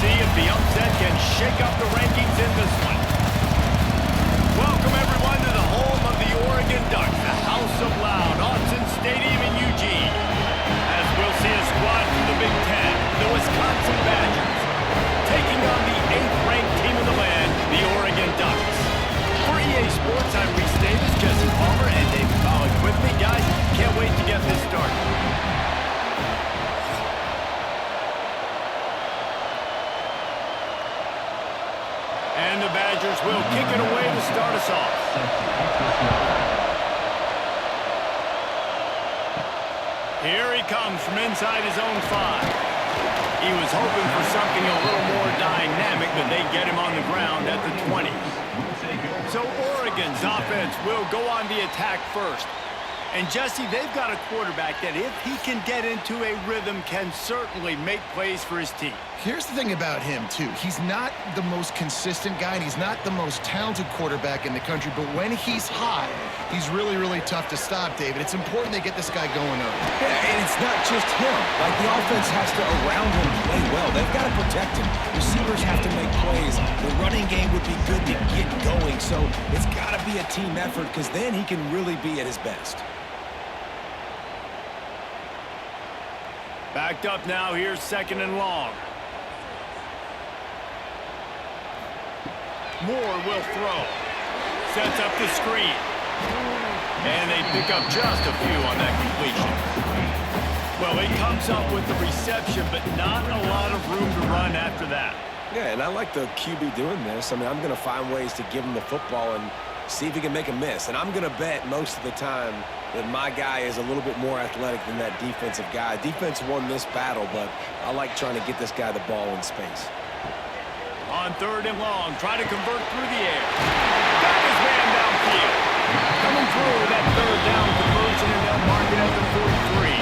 see if the upset can shake up the rankings in this one. Welcome, everyone, to the home of the Oregon Ducks, the House of Loud, Autzen Stadium in Eugene. As we'll see a squad from the Big Ten, the Wisconsin Badgers, taking on the 8th-ranked team in the land, the Oregon Ducks. For EA Sports, I'm Reese Davis, Jesse Palmer, and David Pollack with me. Guys, can't wait to get this started. And the Badgers will kick it away to start us off. Here he comes from inside his own 5. He was hoping for something a little more dynamic, but they get him on the ground at the 20. So Oregon's offense will go on the attack first. And Jesse, they've got a quarterback that if he can get into a rhythm can certainly make plays for his team. Here's the thing about him, too. He's not the most consistent guy, and he's not the most talented quarterback in the country, but when he's hot, he's really, really tough to stop, David. It's important they get this guy going early. Yeah, and it's not just him. Like, the offense has to, around him, play well. They've got to protect him. Receivers have to make plays. The running game would be good to get going, so it's got to be a team effort, because then he can really be at his best. Backed up now, here's 2nd and long. Moore will throw. Sets up the screen. And they pick up just a few on that completion. Well, he comes up with the reception, but not a lot of room to run after that. Yeah, and I like the QB doing this. I mean, I'm going to find ways to give him the football and see if he can make a miss. And I'm going to bet most of the time that my guy is a little bit more athletic than that defensive guy. Defense won this battle, but I like trying to get this guy the ball in space. On 3rd and long, try to convert through the air. Got his man downfield. Coming through that 3rd down conversion, and they'll mark it at the 43.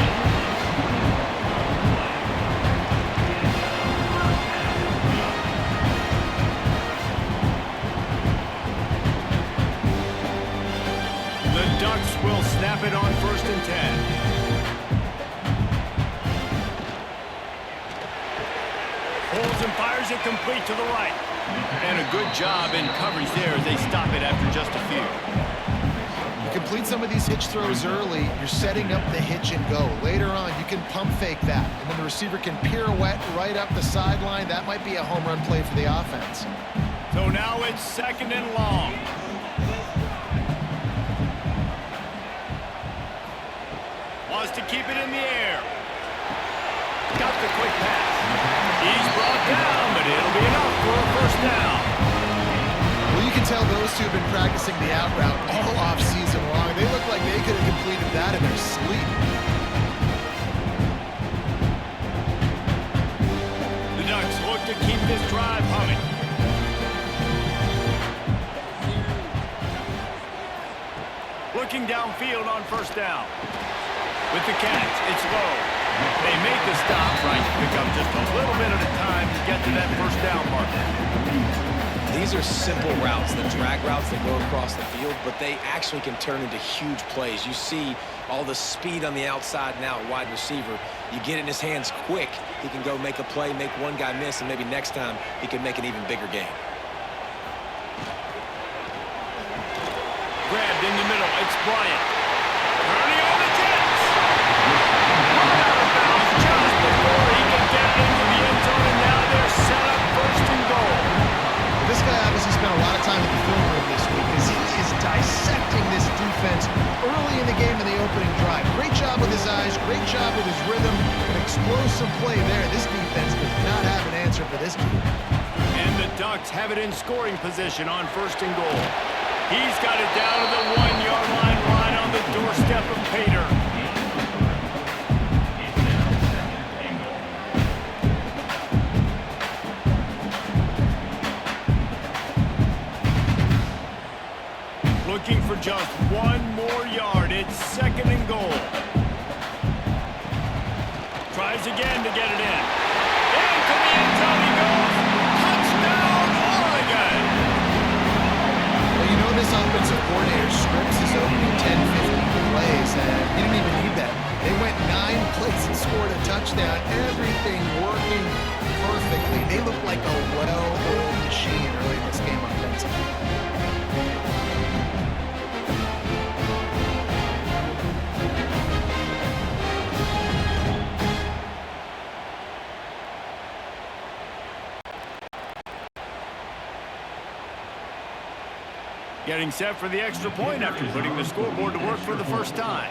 The Ducks will snap it on 1st and 10. Holds and fires it complete to the right. And a good job in coverage there as they stop it after just a few. You complete some of these hitch throws early, you're setting up the hitch and go. Later on, you can pump fake that, and then the receiver can pirouette right up the sideline. That might be a home run play for the offense. So now it's 2nd and long. Wants to keep it in the air. Got the quick pass. He's brought down, but it'll be enough for a 1st down. Well, you can tell those two have been practicing the out route all off-season long. They look like they could have completed that in their sleep. The Ducks look to keep this drive humming. Looking downfield on 1st down. With the catch, it's low. They make the stop, trying to pick up just a little bit at a time to get to that 1st down marker. These are simple routes, the drag routes that go across the field, but they actually can turn into huge plays. You see all the speed on the outside now at wide receiver. You get it in his hands quick, he can go make a play, make one guy miss, and maybe next time he can make an even bigger game. Grabbed in the middle, it's Bryant. Turning on the Jets. Run out of bounds just before he can get into the end zone, and now they're set up 1st and goal. This guy obviously spent a lot of time in the film room this week as he is dissecting this defense early in the game in the opening drive. Great job with his eyes, great job with his rhythm, an explosive play there. This defense does not have an answer for this team. And the Ducks have it in scoring position on 1st and goal. He's got it down to the 1-yard line, right on the doorstep of Pater. Looking for just 1 more yard. It's 2nd and goal. Tries again to get it in. Into the end zone he goes. Touchdown, Oregon! Well, you know this offensive coordinator scripts his opening 10-15 plays, and he didn't even need that. They went 9 plays and scored a touchdown. Everything working perfect. perfectly. They look like a well-oiled machine early in this game offensively. Getting set for the extra point after putting the scoreboard to work for the first time.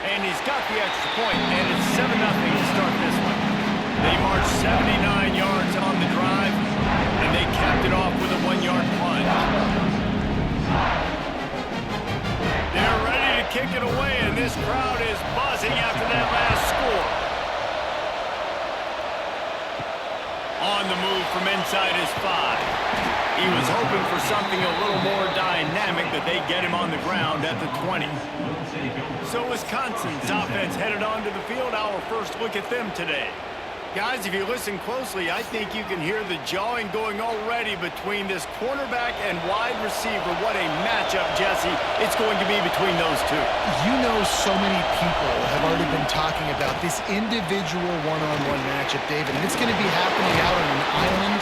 And he's got the extra point, and it's 7-0 to start this one. They marched 79 yards on the drive, and they capped it off with a 1-yard plunge. They're ready to kick it away, and this crowd is buzzing after that last score. On the move from inside his 5. He was hoping for something a little more dynamic, but they get him on the ground at the 20. So Wisconsin's offense headed onto the field. Our first look at them today. Guys, if you listen closely, I think you can hear the jawing going already between this cornerback and wide receiver. What a matchup, Jesse, it's going to be between those two. You know, so many people have already been talking about this individual one-on-one matchup, David, and it's going to be happening out on an island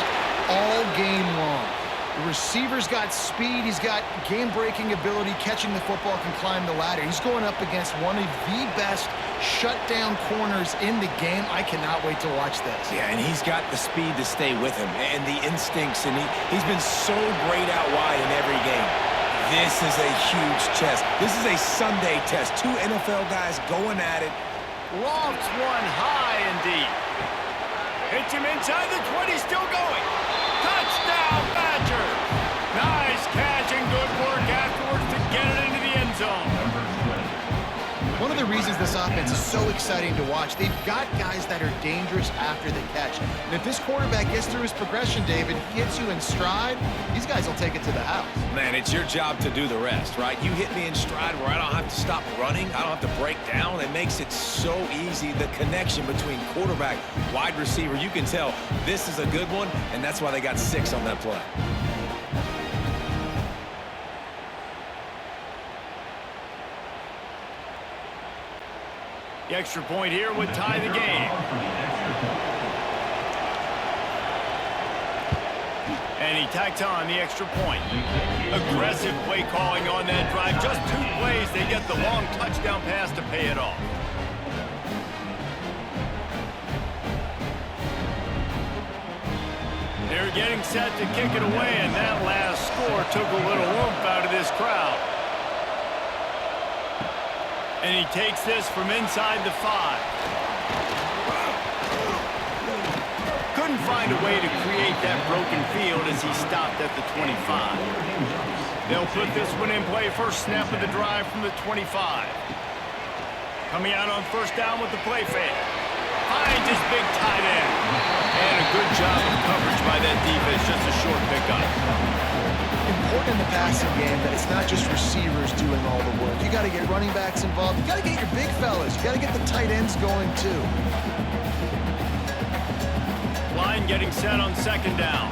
all game long. The receiver's got speed, he's got game-breaking ability, catching the football, can climb the ladder. He's going up against one of the best shutdown corners in the game. I cannot wait to watch this. Yeah, and he's got the speed to stay with him and the instincts, and he's been so great out wide in every game. This is a huge test. This is a Sunday test. Two NFL guys going at it. Lofts one high and deep. Hits him inside the 20, still going. Touchdown, Badgers! Nice catch and good work afterwards to get it into the end zone. One of the reasons this offense is so exciting to watch, they've got guys that are dangerous after the catch. And if this quarterback gets through his progression, David, hits you in stride, these guys will take it to the house. Man, it's your job to do the rest, right? You hit me in stride where I don't have to stop running. I don't have to break down. It makes it so easy. The connection between quarterback, wide receiver, you can tell this is a good one, and that's why they got 6 on that play. The extra point here would tie the game. And he tacks on the extra point. Aggressive play calling on that drive. Just 2 plays, they get the long touchdown pass to pay it off. They're getting set to kick it away, and that last score took a little oomph out of this crowd. And he takes this from inside the 5. Couldn't find a way to create that broken field as he stopped at the 25. They'll put this one in play. First snap of the drive from the 25. Coming out on first down with the play fake. Finds his big tight end. And a good job of coverage by that defense. Just a short pickup. Important in the passing game that it's not just receivers doing all the work. You got to get running backs involved. You got to get your big fellas. You got to get the tight ends going too. Line getting set on second down.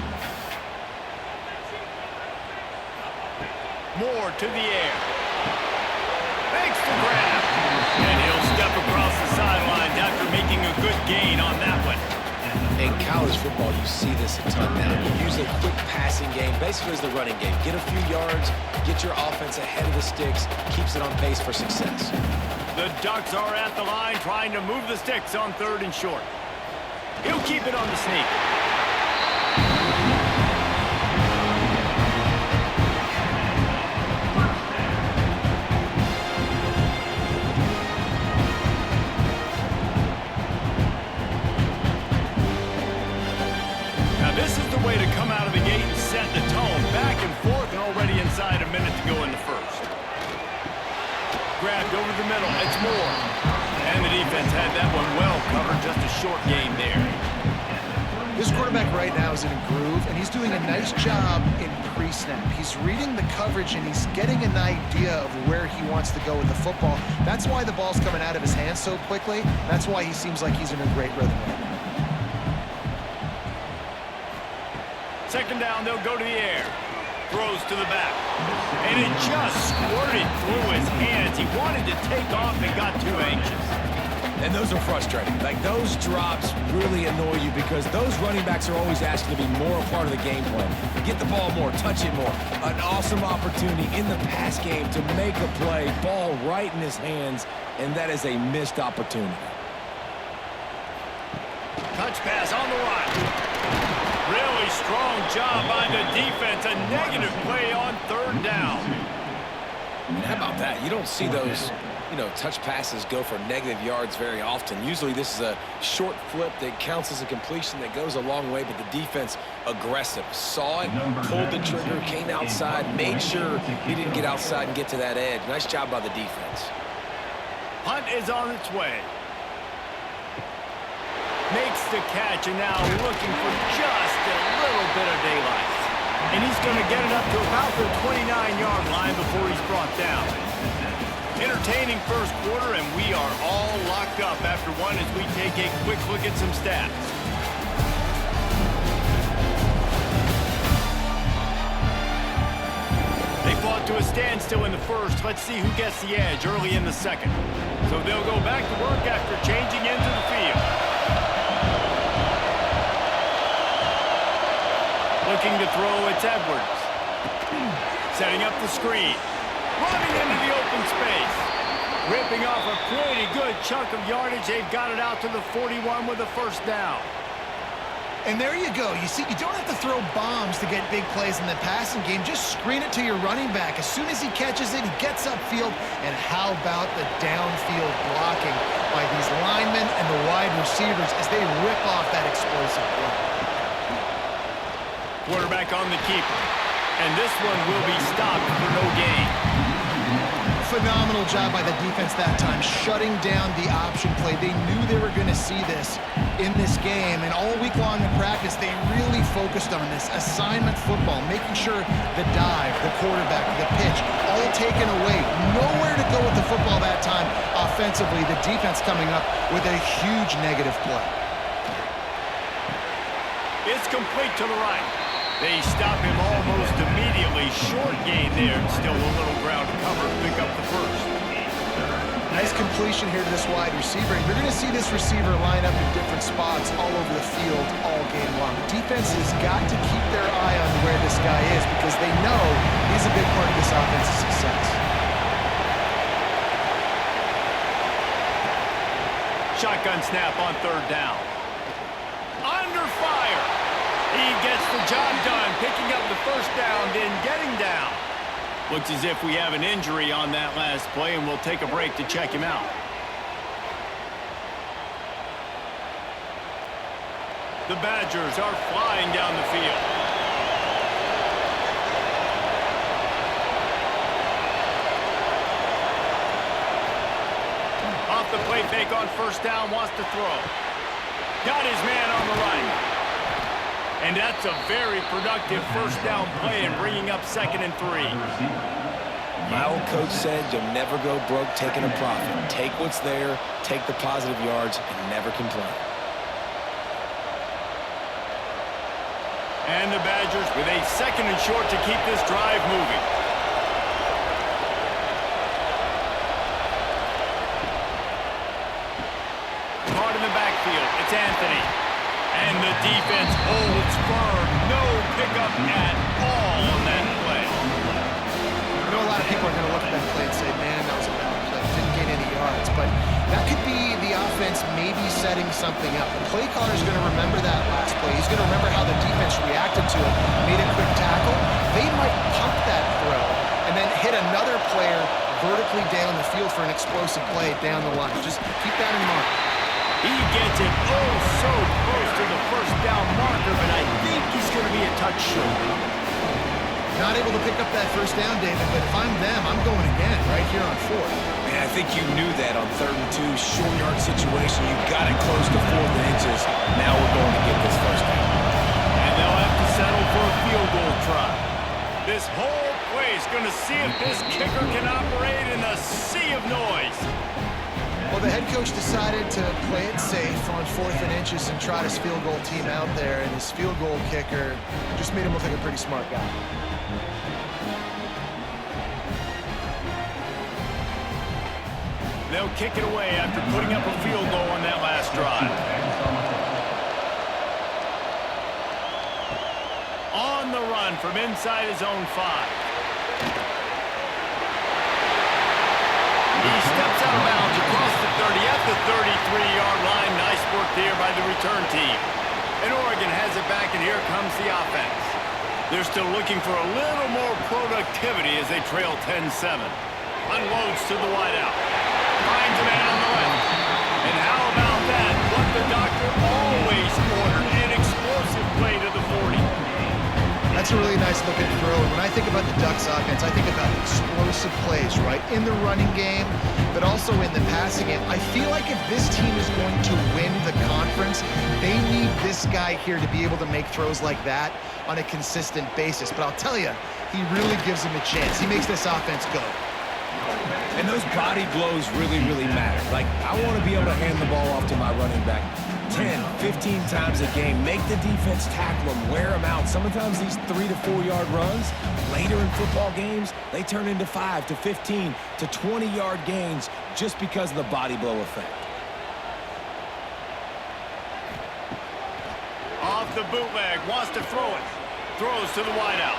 Moore to the air. Makes the grab. And he'll step across the sidelines after making a good gain on that one. In college football, you see this a ton now. You use a quick passing game, basically as the running game. Get a few yards, get your offense ahead of the sticks, keeps it on pace for success. The Ducks are at the line trying to move the sticks on 3rd and short. He'll keep it on the sneak. This is the way to come out of the gate and set the tone. Back and forth and already inside a minute to go in the first. Grabbed over the middle. It's Moore. And the defense had that one well covered. Just a short game there. This quarterback right now is in a groove, and he's doing a nice job in pre-snap. He's reading the coverage, and he's getting an idea of where he wants to go with the football. That's why the ball's coming out of his hands so quickly. That's why he seems like he's in a great rhythm right now. Second down, they'll go to the air. Throws to the back. And it just squirted through his hands. He wanted to take off and got too anxious. And those are frustrating. Like, those drops really annoy you because those running backs are always asking to be more a part of the game plan. Get the ball more, touch it more. An awesome opportunity in the pass game to make a play, ball right in his hands, and that is a missed opportunity. Touch pass on the run. Really strong job by the defense. A negative play on third down. And how about that? You don't see those, touch passes go for negative yards very often. Usually this is a short flip that counts as a completion that goes a long way, but the defense aggressive. Saw it, pulled the trigger, came outside, made sure he didn't get outside and get to that edge. Nice job by the defense. Punt is on its way. Makes the catch, and now looking for just a little bit of daylight. And he's going to get it up to about the 29-yard line before he's brought down. Entertaining first quarter, and we are all locked up after one as we take a quick look at some stats. They fought to a standstill in the first. Let's see who gets the edge early in the second. So they'll go back to work after changing into the field. Looking to throw, it's Edwards. Setting up the screen. Running into the open space. Ripping off a pretty good chunk of yardage. They've got it out to the 41 with a first down. And there you go. You see, you don't have to throw bombs to get big plays in the passing game. Just screen it to your running back. As soon as he catches it, he gets upfield. And how about the downfield blocking by these linemen and the wide receivers as they rip off that explosive play. Quarterback on the keeper. And this one will be stopped for no gain. Phenomenal job by the defense that time, shutting down the option play. They knew they were going to see this in this game, and all week long in practice, they really focused on this. Assignment football, making sure the dive, the quarterback, the pitch, all taken away. Nowhere to go with the football that time offensively. The defense coming up with a huge negative play. It's complete to the right. They stop him almost immediately. Short gain there. Still a little ground to cover. Pick up the first. Nice completion here to this wide receiver. And you're going to see this receiver line up in different spots all over the field all game long. Defense has got to keep their eye on where this guy is because they know he's a big part of this offense's success. Shotgun snap on third down. Under fire. He gets the job done, picking up the first down, then getting down. Looks as if we have an injury on that last play, and we'll take a break to check him out. The Badgers are flying down the field. Off the play fake on first down, wants to throw. Got his man on the right. And that's a very productive first down play and bringing up 2nd and 3. My old coach said you'll never go broke taking a profit. Take what's there, take the positive yards, and never complain. And the Badgers with a 2nd and short to keep this drive moving. Caught in the backfield, it's Anthony. And the defense holds firm. No pickup at all on that play. I know a lot of people are going to look at that play and say, man, that was a bad play. Didn't gain any yards. But that could be the offense maybe setting something up. The play caller is going to remember that last play. He's going to remember how the defense reacted to it, made a quick tackle. They might pump that throw and then hit another player vertically down the field for an explosive play down the line. Just keep that in mind. He gets it oh so close to the first down marker, but I think he's going to be a touch short. Not able to pick up that first down, David, but if I'm them, I'm going again right here on 4th. Man, I think you knew that on 3rd and 2, short yard situation. You got it close to 4th and inches. Now we're going to get this first down. And they'll have to settle for a field goal try. This whole play is going to see if this kicker can operate in a sea of noise. Well, the head coach decided to play it safe on 4th and inches and trot his field goal team out there, and his field goal kicker just made him look like a pretty smart guy. They'll kick it away after putting up a field goal on that last drive. On the run from inside his own 5. He steps out of bounds across the 30 at the 33-yard line. Nice work there by the return team. And Oregon has it back, and here comes the offense. They're still looking for a little more productivity as they trail 10-7. Unloads to the wideout. Finds a man on the left. And how about that? What the doctor always ordered, an explosive play to the 40. That's a really nice looking throw. And when I think about the Ducks offense, I think about explosive plays, right? In the running game, but also in the passing game. I feel like if this team is going to win the conference, they need this guy here to be able to make throws like that on a consistent basis. But I'll tell you, he really gives him a chance. He makes this offense go. And those body blows really, really matter. Like, I want to be able to hand the ball off to my running back 10, 15 times a game. Make the defense tackle them, wear them out. Sometimes these 3 to 4 yard runs, later in football games, they turn into 5 to 15 to 20 yard gains just because of the body blow effect. Off the bootleg, wants to throw it. Throws to the wideout.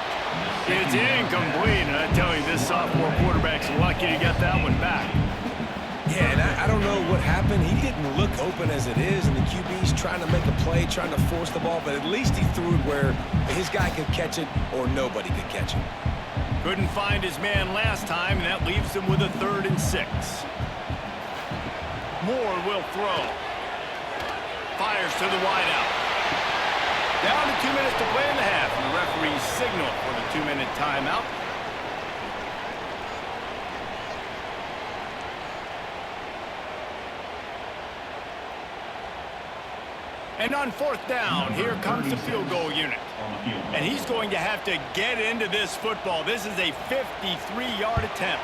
It's incomplete, and I tell you, this sophomore quarterback's lucky to get that one back. Yeah, and I don't know what happened. He didn't look open as it is, and the QB's trying to make a play, trying to force the ball, but at least he threw it where his guy could catch it or nobody could catch it. Couldn't find his man last time, and that leaves him with a 3rd and 6. Moore will throw. Fires to the wideout. Down to 2 minutes to play in the half, and the referee's signal for the 2-minute timeout. And on 4th down, here comes the field goal unit. And he's going to have to get into this football. This is a 53-yard attempt.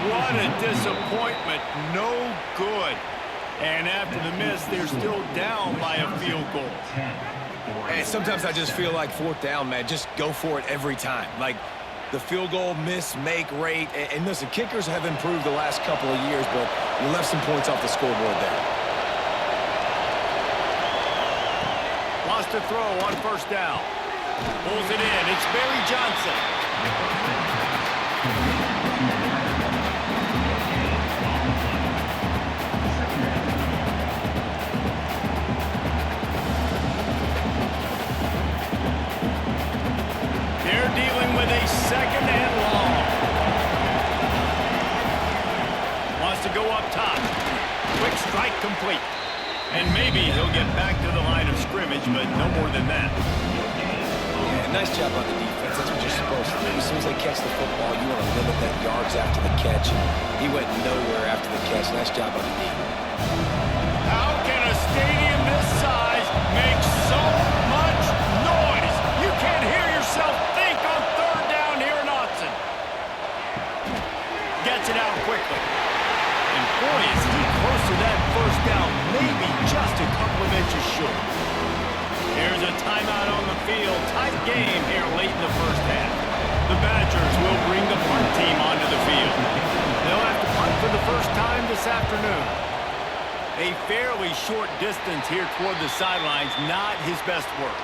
What a disappointment. No good. And after the miss, they're still down by a field goal. And sometimes I just feel like 4th down, man, just go for it every time. Like, the field goal miss, make rate. And listen, kickers have improved the last couple of years, but you left some points off the scoreboard there. Lost to throw on 1st down. Pulls it in. It's Barry Johnson. They're dealing with a 2nd and long. Wants to go up top. Quick strike complete. And maybe he'll get back to the line of scrimmage, but no more than that. Yeah, nice job on the defense. That's what you're supposed to do. As soon as they catch the football, you want to limit that yards after the catch. He went nowhere after the catch. Nice job on the D. How can a stadium this size make so much noise? You can't hear yourself think on 3rd down here in Autzen. Gets it out quickly. And boy, is he close to that 1st down, maybe just a couple of inches short. Here's a timeout on the field. Tight game here late in the 1st half. The Badgers will bring the punt team onto the field. They'll have to punt for the first time this afternoon. A fairly short distance here toward the sidelines, not his best work.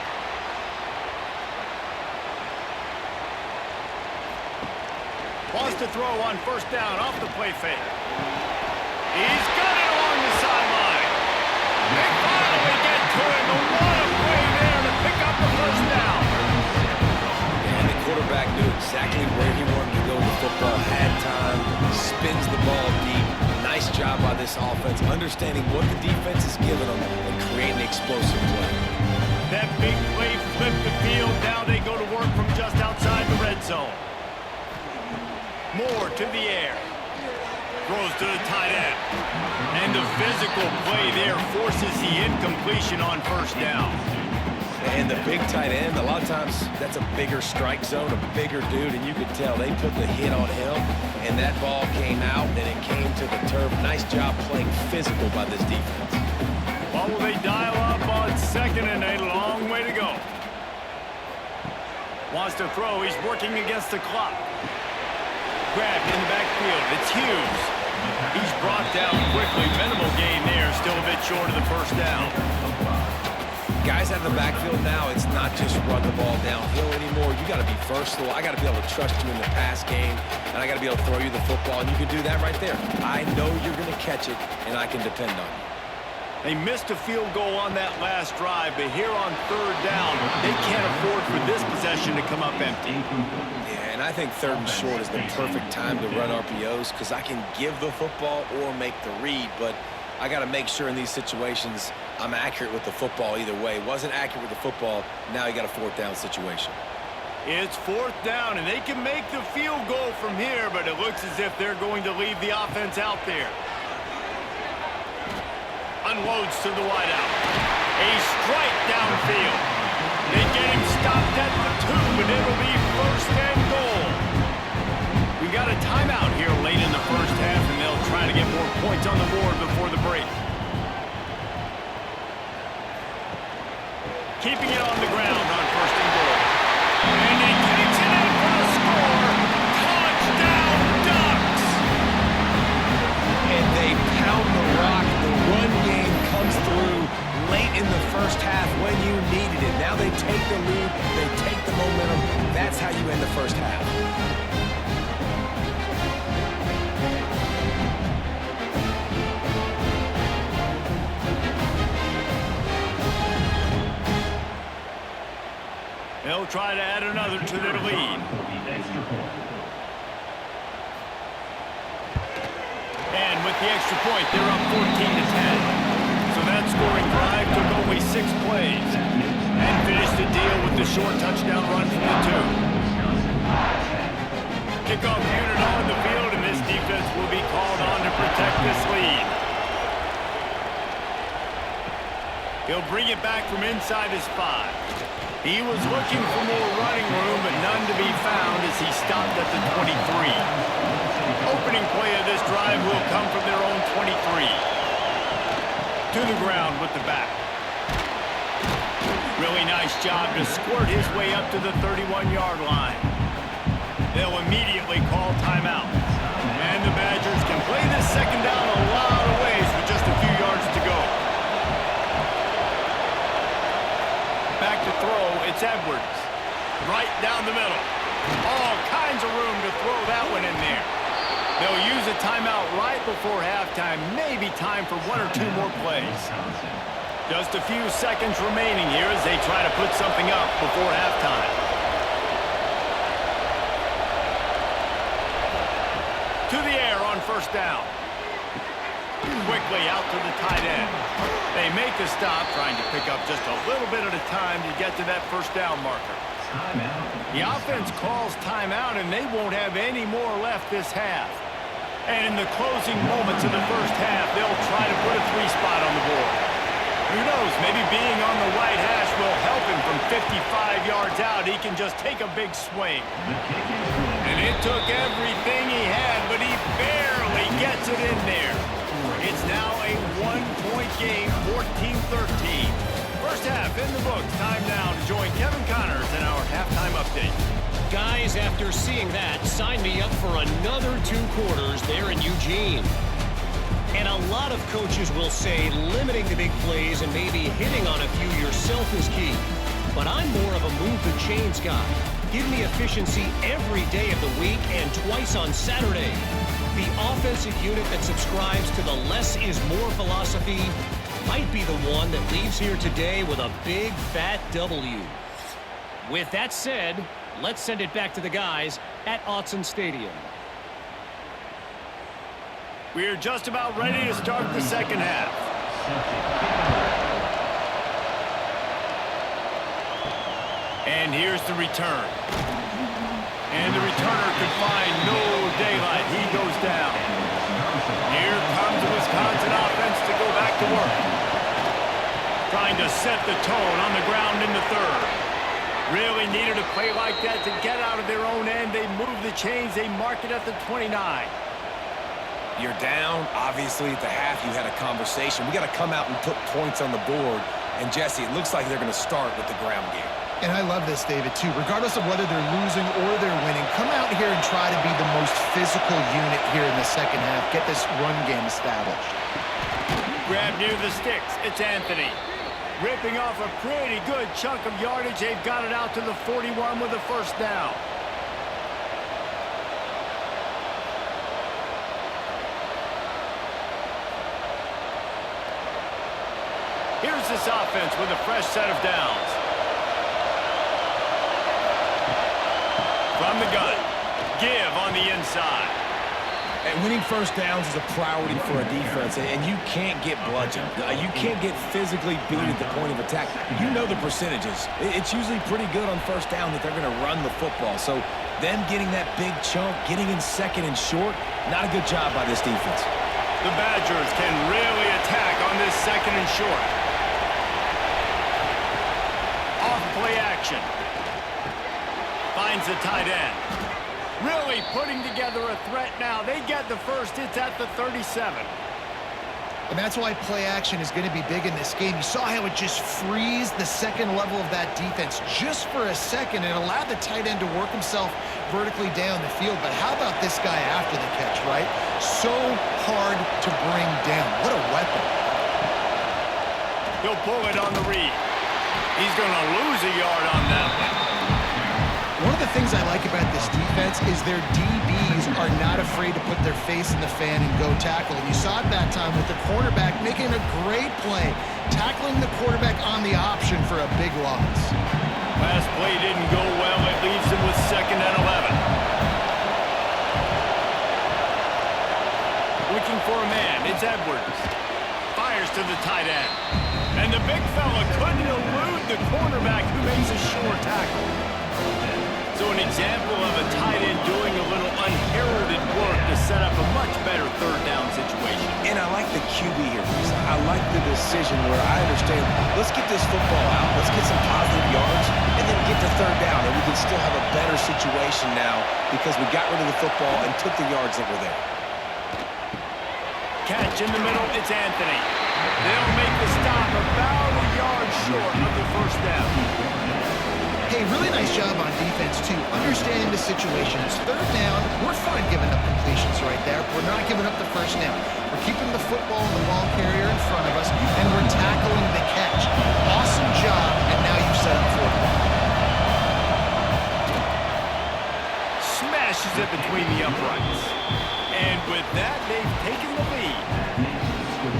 Wants to throw on 1st down off the play fake. He's got it along the sideline. They finally get to him. The what a play there to pick up the 1st down. And the quarterback knew exactly where he wanted to go with the football, had time, spins the ball deep. Nice job by this offense, understanding what the defense is giving them and creating explosive play. That big play flipped the field. Now they go to work from just outside the red zone. Moore to the air. Throws to the tight end. And the physical play there forces the incompletion on 1st down. And the big tight end, a lot of times that's a bigger strike zone, a bigger dude, and you could tell they put the hit on him, and that ball came out, and it came to the turf. Nice job playing physical by this defense. What will they dial up on 2nd and a long way to go? Wants to throw. He's working against the clock. grabbed in the backfield. It's Hughes. He's brought down quickly. Minimal gain there. Still a bit short of the first down. Guys out of the backfield now, it's not just run the ball downhill anymore. You got to be versatile. I got to be able to trust you in the pass game, and I got to be able to throw you the football, and you can do that right there. I know you're going to catch it, and I can depend on you. They missed a field goal on that last drive, but here on third down, they can't afford for this possession to come up empty. Yeah, and I think third and short is the perfect time to run RPOs because I can give the football or make the read, but I got to make sure in these situations I'm accurate with the football either way. Wasn't accurate with the football, now you got a fourth down situation. It's fourth down, and they can make the field goal from here, but it looks as if they're going to leave the offense out there. Unloads to the wideout. A strike downfield. They get him stopped at the 2, and it'll be first and goal. We got a timeout here late in the first half, and they'll try to get more points on the board before the break. Keeping it on the ground on first and goal. And he takes it in for the score. Touchdown, Ducks! And they pound the rock. The run game comes through late in the first half when you needed it. Now they take the lead. They take the momentum. That's how you end the first half. They'll try to add another to their lead. And with the extra point, they're up 14-10. So that scoring drive took only 6 plays and finished the deal with the short touchdown run from the 2. Kickoff unit on the field, and this defense will be called on to protect this lead. He'll bring it back from inside his 5. He was looking for more running room, but none to be found as he stopped at the 23. Opening play of this drive will come from their own 23. To the ground with the back. Really nice job to squirt his way up to the 31-yard line. They'll immediately call timeout. And the Badgers can play this second down a lot of ways with just a few yards to go. Back to throw, it's Edwards. Right down the middle. All kinds of room to throw that one in there. They'll use a timeout right before halftime. Maybe time for 1 or 2 more plays. Just a few seconds remaining here as they try to put something up before halftime. To the air on first down. Quickly out to the tight end. They make a stop, trying to pick up just a little bit at a time to get to that first down marker. The offense calls timeout, and they won't have any more left this half. And in the closing moments of the first half, they'll try to put a 3 spot on the board. Who knows, maybe being on the right hash will help him from 55 yards out. He can just take a big swing. And it took everything he had, but he barely gets it in there. It's now a 1-point game, 14-13. First half in the books. Time now to join Kevin Connors in our halftime update. Guys, after seeing that, sign me up for another 2 quarters there in Eugene. And a lot of coaches will say limiting the big plays and maybe hitting on a few yourself is key. But I'm more of a move the chains guy. Give me efficiency every day of the week and twice on Saturday. The offensive unit that subscribes to the less is more philosophy might be the one that leaves here today with a big fat W. With that said, let's send it back to the guys at Autzen Stadium. We're just about ready to start the second half. And here's the return. And the returner could find no daylight. He goes down. Here comes the Wisconsin offense to go back to work. Trying to set the tone on the ground in the third. Really needed a play like that to get out of their own end. They move the chains. They mark it at the 29. You're down. Obviously, at the half, you had a conversation. We got to come out and put points on the board. And, Jesse, it looks like they're going to start with the ground game. And I love this, David, too. Regardless of whether they're losing or they're winning, come out here and try to be the most physical unit here in the second half. Get this run game established. Grab near the sticks. It's Anthony. Ripping off a pretty good chunk of yardage. They've got it out to the 41 with a first down. Here's this offense with a fresh set of downs. From the gun. Give on the inside. And winning first downs is a priority for a defense, and you can't get bludgeoned. You can't get physically beat at the point of attack. You know the percentages. It's usually pretty good on first down that they're going to run the football. So them getting that big chunk, getting in second and short, not a good job by this defense. The Badgers can really attack on this second and short. Off play action. Finds the tight end. Really putting together a threat now. They get the first. It's at the 37. And that's why play action is going to be big in this game. You saw how it just frees the second level of that defense just for a second and allowed the tight end to work himself vertically down the field. But how about this guy after the catch, right? So hard to bring down. What a weapon. He'll pull it on the read. He's going to lose a yard on that one. One of the things I like about this defense is their DBs are not afraid to put their face in the fan and go tackle. And you saw it that time with the quarterback making a great play, tackling the quarterback on the option for a big loss. Last play didn't go well. It leaves him with 2nd and 11. Looking for a man. It's Edwards. Fires to the tight end. And the big fella couldn't elude the cornerback who makes a sure tackle. So an example of a tight end doing a little unheralded work to set up a much better third down situation. And I like the QB here, because I like the decision where I understand, let's get this football out, let's get some positive yards, and then get to third down, and we can still have a better situation now because we got rid of the football and took the yards that were there. Catch in the middle, it's Anthony. They'll make the stop about a yard short of the first down. Hey, really nice job on defense, too. Understanding the situation. It's third down. We're fine giving up completions right there. We're not giving up the first down. We're keeping the football and the ball carrier in front of us, and we're tackling the catch. Awesome job, and now you've set up for it. Smashes it between the uprights. And with that, they've taken the lead.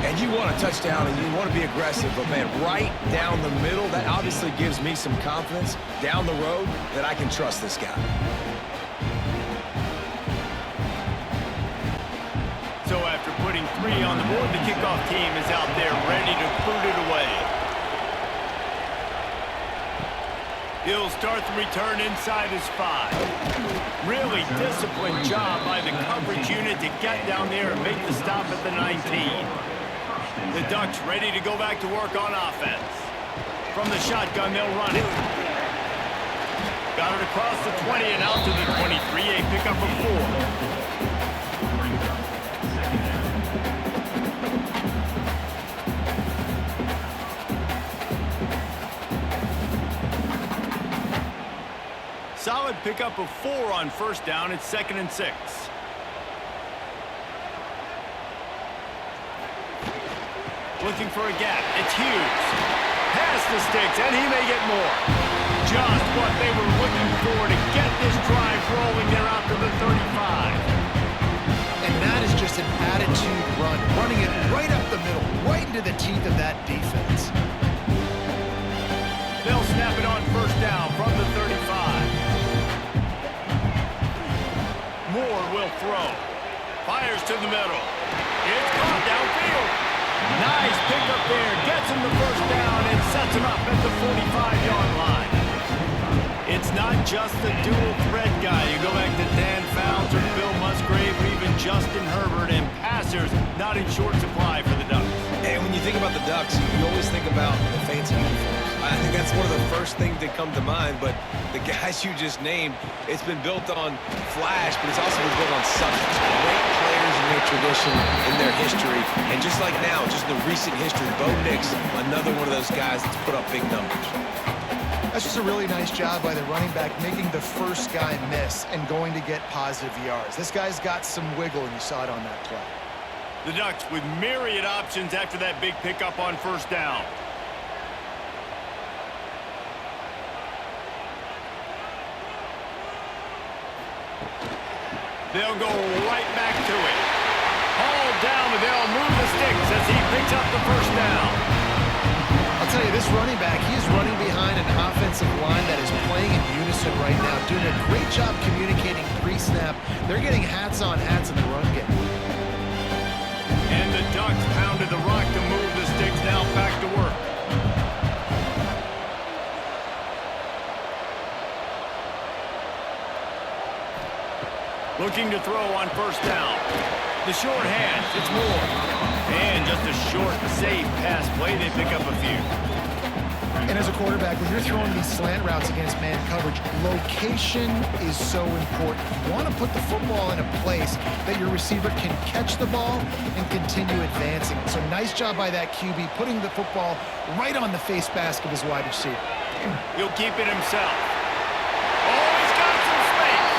And you want a touchdown and you want to be aggressive, but man, right down the middle, that obviously gives me some confidence down the road that I can trust this guy. So after putting 3 on the board, the kickoff team is out there ready to boot it away. He'll start the return inside his 5. Really disciplined job by the coverage unit to get down there and make the stop at the 19. The Ducks ready to go back to work on offense. From the shotgun, they'll run it. Got it across the 20 and out to the 23. A pickup of 4. Solid pickup of 4 on first down. It's 2nd and 6. Looking for a gap. It's Hughes. Past the sticks, and he may get more. Just what they were looking for to get this drive rolling there out to the 35. And that is just an attitude run, running it right up the middle, right into the teeth of that defense. They'll snap it on first down from the 35. Moore will throw. Fires to the middle. It's caught downfield. Nice pickup there. Gets him the first down and sets him up at the 45-yard line. It's not just the dual threat guy. You go back to Dan Fouts or Bill Musgrave or even Justin Herbert, and passers not in short supply for the Ducks. And when you think about the Ducks, you always think about the fancy uniforms. I think that's one of the first things that come to mind, but the guys you just named, it's been built on flash, but it's also been built on substance. Great players in their tradition, in their history, and just like now, just in the recent history, Bo Nix, another one of those guys that's put up big numbers. That's just a really nice job by the running back, making the first guy miss and going to get positive yards. This guy's got some wiggle, and you saw it on that play. The Ducks with myriad options after that big pickup on first down. They'll go right back to it. Hauled down, but they'll move the sticks as he picks up the first down. I'll tell you, this running back, he is running behind an offensive line that is playing in unison right now, doing a great job communicating pre-snap. They're getting hats on hats in the run game. And the Ducks pounded the rock to move the sticks, now back to work. Looking to throw on first down. The short hands, it's Moore. And just a short, safe pass play, they pick up a few. And as a quarterback, when you're throwing these slant routes against man coverage, location is so important. You want to put the football in a place that your receiver can catch the ball and continue advancing. So nice job by that QB, putting the football right on the face mask of his wide receiver. He'll keep it himself. Oh, he's got some space.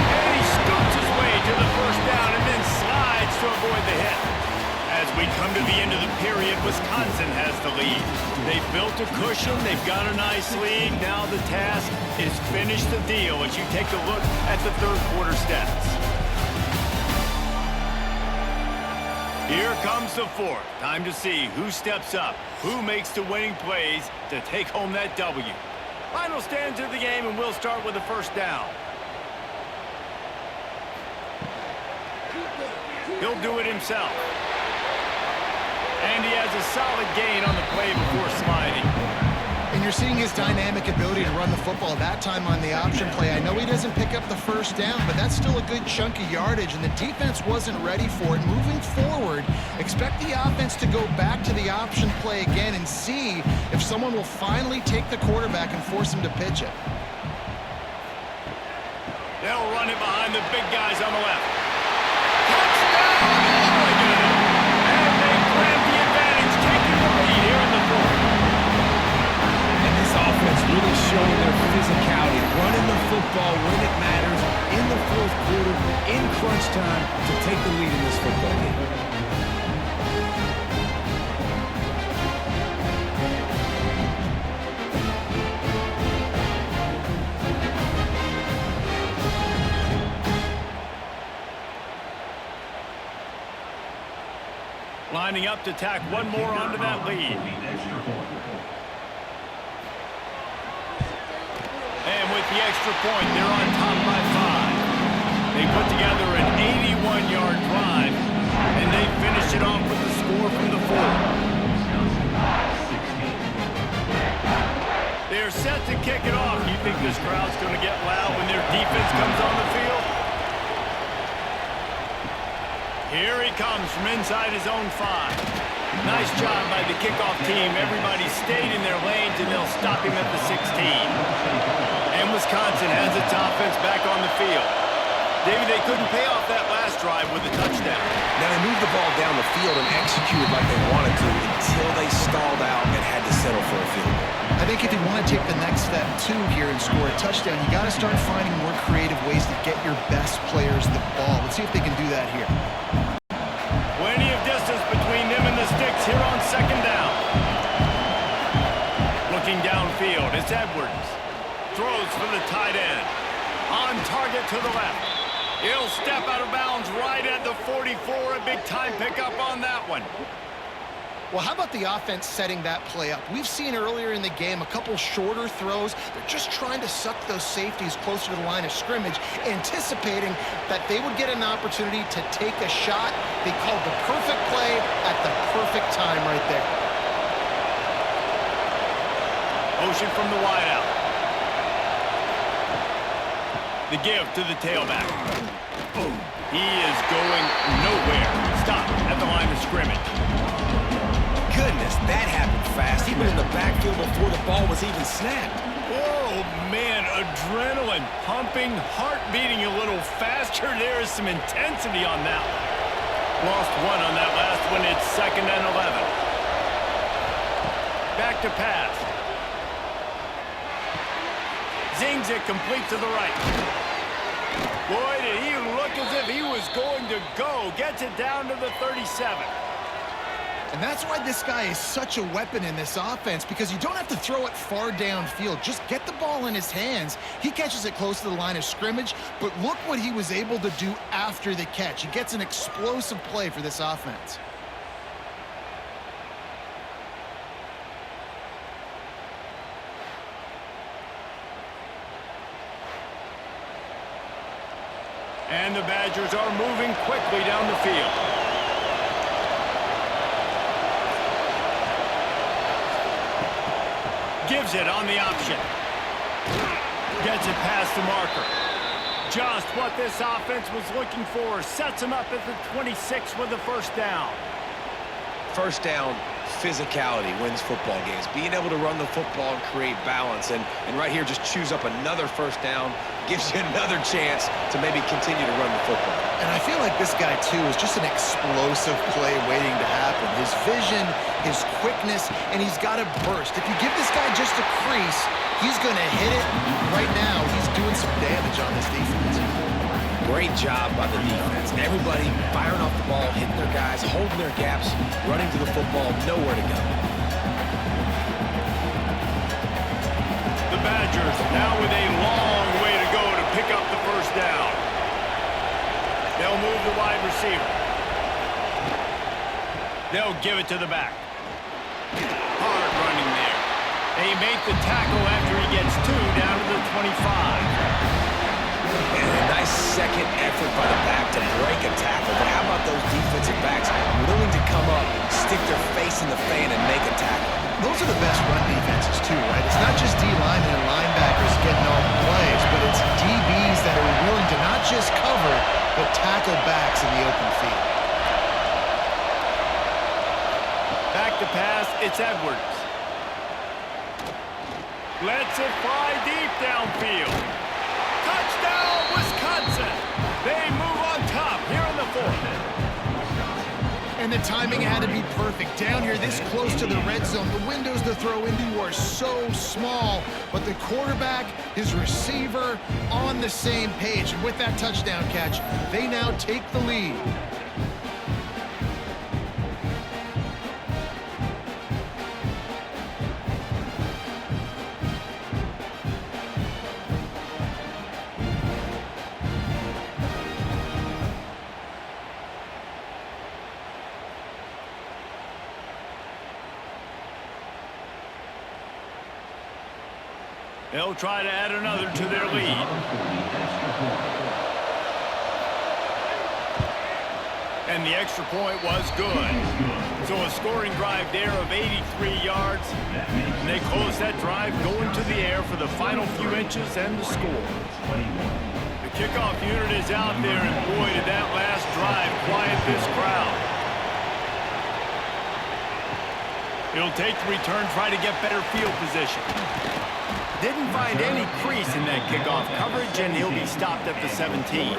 And he scoots his way to the first down and then slides to avoid the hit. As we come to the end of the period, Wisconsin has the lead. They've built a cushion. They've got a nice lead. Now the task is finish the deal as you take a look at the third quarter stats. Here comes the fourth. Time to see who steps up, who makes the winning plays to take home that W. Final stands of the game, and we'll start with the first down. He'll do it himself. And he has a solid gain on the play before sliding. And you're seeing his dynamic ability to run the football, that time on the option play. I know he doesn't pick up the first down, but that's still a good chunk of yardage, and the defense wasn't ready for it. Moving forward, expect the offense to go back to the option play again and see if someone will finally take the quarterback and force him to pitch it. They'll run it behind the big guys on the left. Touchdown, Oregon! And they grab the advantage, taking the lead here in the fourth. And this offense really showing their physicality, running the football when it matters, in the fourth quarter, in crunch time, to take the lead in this football game. Lining up to tack one more onto that lead. And with the extra point, they're on top by 5. They put together an 81-yard drive, and they finish it off with the score from the 4. They're set to kick it off. You think this crowd's going to get loud when their defense comes on the field? Here he comes from inside his own 5. Nice job by the kickoff team. Everybody stayed in their lanes, and they'll stop him at the 16. And Wisconsin has its offense back on the field. David, they couldn't pay off that last drive with a touchdown. Now they moved the ball down the field and executed like they wanted to until they stalled out and had to settle for a field goal. I think if you want to take the next step, too, here and score a touchdown, you got to start finding more creative ways to get your best players the ball. Let's see if they can do that here. Plenty of distance between them and the sticks here on second down. Looking downfield, it's Edwards. Throws for the tight end. On target to the left. He'll step out of bounds right at the 44. A big-time pickup on that one. Well, how about the offense setting that play up? We've seen earlier in the game a couple shorter throws. They're just trying to suck those safeties closer to the line of scrimmage, anticipating that they would get an opportunity to take a shot. They called the perfect play at the perfect time right there. Motion from the wideout. The give to the tailback. He is going nowhere. Stop at the line of scrimmage. Goodness, that happened fast. He was in the backfield before the ball was even snapped. Oh, man, adrenaline pumping, heart beating a little faster. There is some intensity on that one. Lost one on that last one. It's 2nd and 11. Back to pass. Zings it complete to the right. Boy, did he look as if he was going to go. Gets it down to the 37. And that's why this guy is such a weapon in this offense, because you don't have to throw it far downfield. Just get the ball in his hands. He catches it close to the line of scrimmage, but look what he was able to do after the catch. He gets an explosive play for this offense. And the Badgers are moving quickly down the field. Gives it on the option. Gets it past the marker. Just what this offense was looking for. Sets him up at the 26 with a first down. First down, physicality wins football games. Being able to run the football and create balance. And right here, just choose up another first down. Gives you another chance to maybe continue to run the football. And I feel like this guy, too, is just an explosive play waiting to happen. His vision, his quickness, and he's got a burst. If you give this guy just a crease, he's going to hit it. Right now, he's doing some damage on this defense. Great job by the defense. Everybody firing off the ball, hitting their guys, holding their gaps, running to the football, nowhere to go. The Badgers now with a long way to go to pick up the first down. They'll move the wide receiver. They'll give it to the back. Hard running there. They make the tackle after he gets two down to the 25. And a nice second effort by the back to break a tackle. But how about those defensive backs willing to come up, stick their face in the fan, and make a tackle? Those are the best run defenses, too, right? It's not just D-linemen and linebackers getting all the plays, but it's DBs that are willing to not just cover, but tackle backs in the open field. Back to pass, it's Edwards. Lets it fly deep downfield. Touchdown, Wisconsin! They move on top here in the fourth. And the timing had to be perfect. Down here this close to the red zone, the windows to throw into are so small, but the quarterback, his receiver, on the same page. And with that touchdown catch, they now take the lead. They'll try to add another to their lead. And the extra point was good. So a scoring drive there of 83 yards. And they close that drive going to the air for the final few inches and the score. The kickoff unit is out there, and boy, did that last drive quiet this crowd. He'll take the return, try to get better field position. Didn't find any crease in that kickoff coverage, and he'll be stopped at the 17.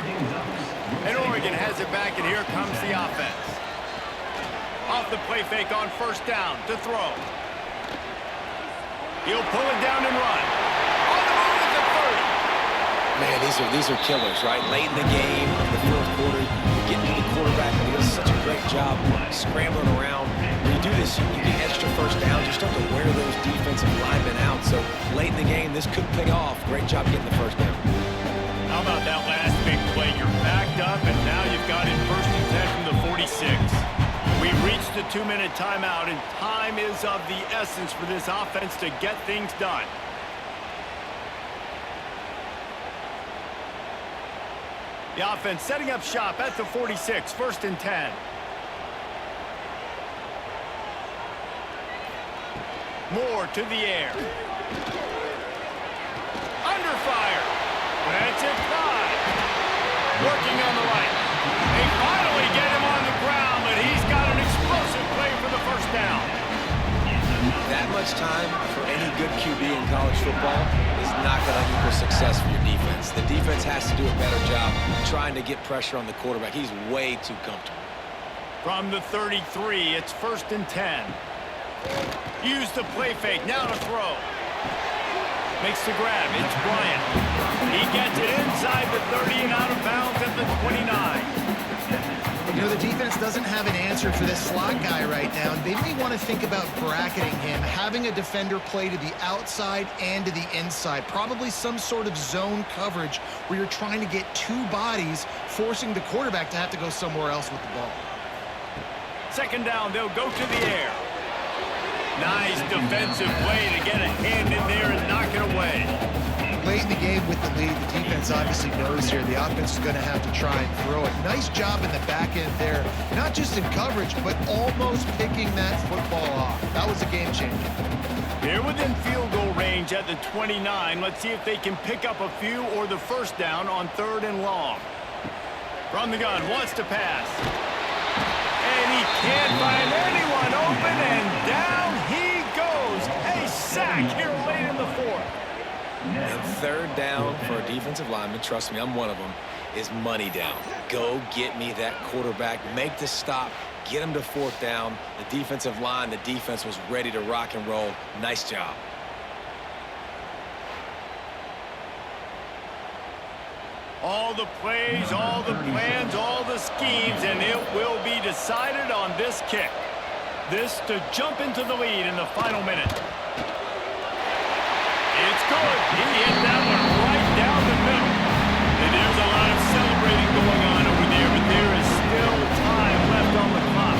And Oregon has it back, and here comes the offense. Off the play fake on first down to throw. He'll pull it down and run. On the move at the 30. Man, these are killers, right? Late in the game, in the fourth quarter, you're getting to the quarterback, and he does such a great job scrambling around. When you do this, you get extra first downs. You start to wear those defensive linemen out. So late in the game, this could pay off. Great job getting the first down. How about that last big play? You're backed up, and now you've got it 1st and 10 from the 46. We've reached the 2-minute timeout, and time is of the essence for this offense to get things done. The offense setting up shop at the 46, 1st and 10. Moore to the air. Under fire. That's it, 5. Working on the right. They finally get him on the ground, but he's got an explosive play for the first down. That much time for any good QB in college football is not going to equal success for your defense. The defense has to do a better job trying to get pressure on the quarterback. He's way too comfortable. From the 33, it's 1st and 10. Use the play fake, now to throw. Makes the grab. It's Bryant. He gets it inside the 30 and out of bounds at the 29. You know, the defense doesn't have an answer for this slot guy right now, and they may want to think about bracketing him, having a defender play to the outside and to the inside. Probably some sort of zone coverage where you're trying to get two bodies, forcing the quarterback to have to go somewhere else with the ball. Second down, they'll go to the air. Nice defensive play to get a hand in there and knock it away. Late in the game with the lead, the defense obviously knows here the offense is going to have to try and throw it. Nice job in the back end there, not just in coverage, but almost picking that football off. That was a game changer. They're within field goal range at the 29. Let's see if they can pick up a few or the first down on 3rd and long. From the gun, wants to pass. And he can't find anyone open, and down he goes. A sack here late in the 4th. And 3rd down for a defensive lineman, trust me, I'm one of them, is money down. Go get me that quarterback, make the stop, get him to 4th down. The defensive line, the defense was ready to rock and roll. Nice job. All the plays, all the plans, all the schemes, and it will be decided on this kick. This to jump into the lead in the final minute. It's good. He hit that one right down the middle. And there's a lot of celebrating going on over there, but there is still time left on the clock.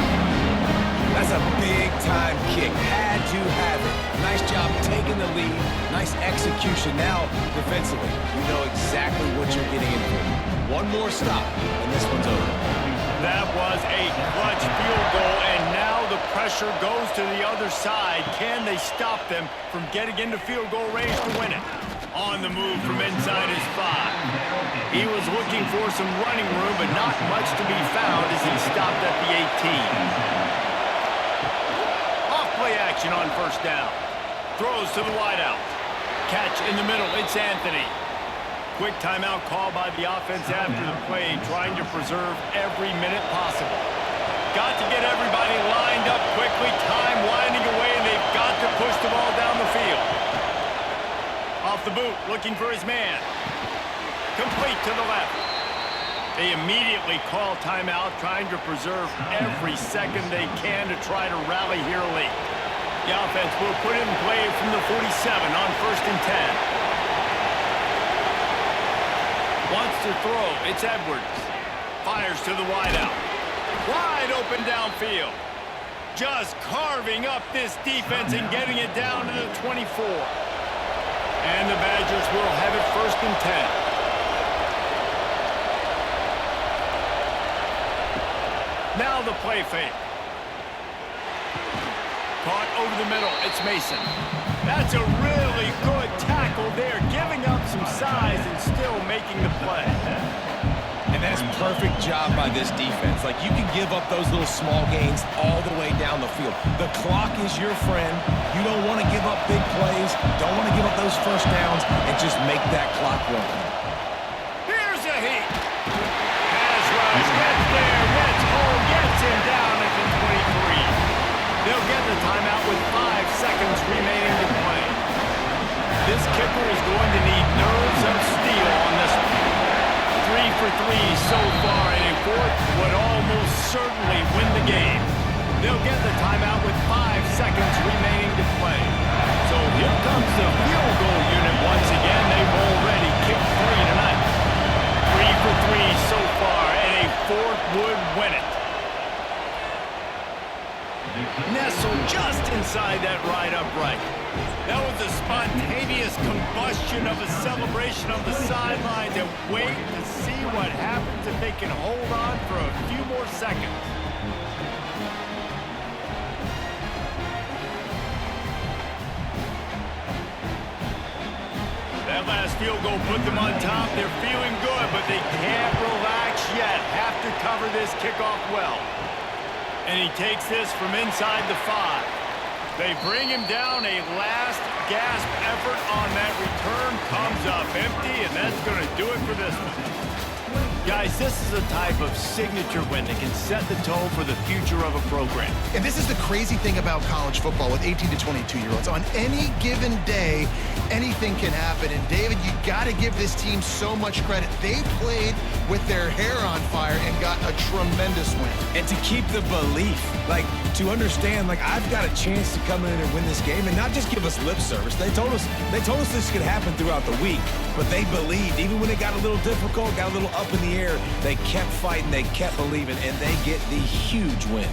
That's a big-time kick. Had to have it. Nice job taking the lead. Nice execution. Now, defensively, you know exactly what you're getting into. One more stop, and this one's over. That was a clutch field goal, and now the pressure goes to the other side. Can they stop them from getting into field goal range to win it? On the move from inside his 5. He was looking for some running room, but not much to be found as he stopped at the 18. Off-play action on 1st down. Throws to the wideout. Catch in the middle. It's Anthony. Quick timeout call by the offense after the play, trying to preserve every minute possible. Got to get everybody lined up quickly, time winding away, and they've got to push the ball down the field. Off the boot, looking for his man. Complete to the left. They immediately call timeout, trying to preserve every second they can to try to rally here late. The offense will put it in play from the 47 on 1st and 10. Wants to throw. It's Edwards. Fires to the wideout. Wide open downfield. Just carving up this defense and getting it down to the 24. And the Badgers will have it 1st and 10. Now the play fake. Caught over the middle. It's Mason. That's a really good tackle there, giving up some size and still making the play. And that's perfect job by this defense. Like, you can give up those little small gains all the way down the field. The clock is your friend. You don't want to give up big plays. Don't want to give up those first downs, and just make that clock run. Here's a heat. Pass rush. Gets there. Gets home. Gets him down at the 23. They'll get the timeout with 5 seconds remaining to play. This kicker is going to need nerves of steel on this one. 3 for 3 so far, and a 4th would almost certainly win the game. They'll get the timeout with 5 seconds remaining to play. So here comes the field goal unit once again. They've already kicked 3 tonight. 3 for 3 so far, and a 4th would win it. Nestled just inside that right upright. That was a spontaneous combustion of a celebration on the sidelines, and wait to see what happens if they can hold on for a few more seconds. That last field goal put them on top. They're feeling good, but they can't relax yet. Have to cover this kickoff well. And he takes this from inside the 5. They bring him down. A last gasp effort on that return comes up empty, and that's going to do it for this one. Guys, this is a type of signature win that can set the tone for the future of a program. And this is the crazy thing about college football with 18 to 22-year-olds. On any given day, anything can happen. And, David, you got to give this team so much credit. They played with their hair on fire and got a tremendous win. And to keep the belief, like, to understand, like, I've got a chance to come in and win this game and not just give us lip service. They told us this could happen throughout the week, but they believed. Even when it got a little difficult, got a little up in the air, they kept fighting, they kept believing, and they get the huge win.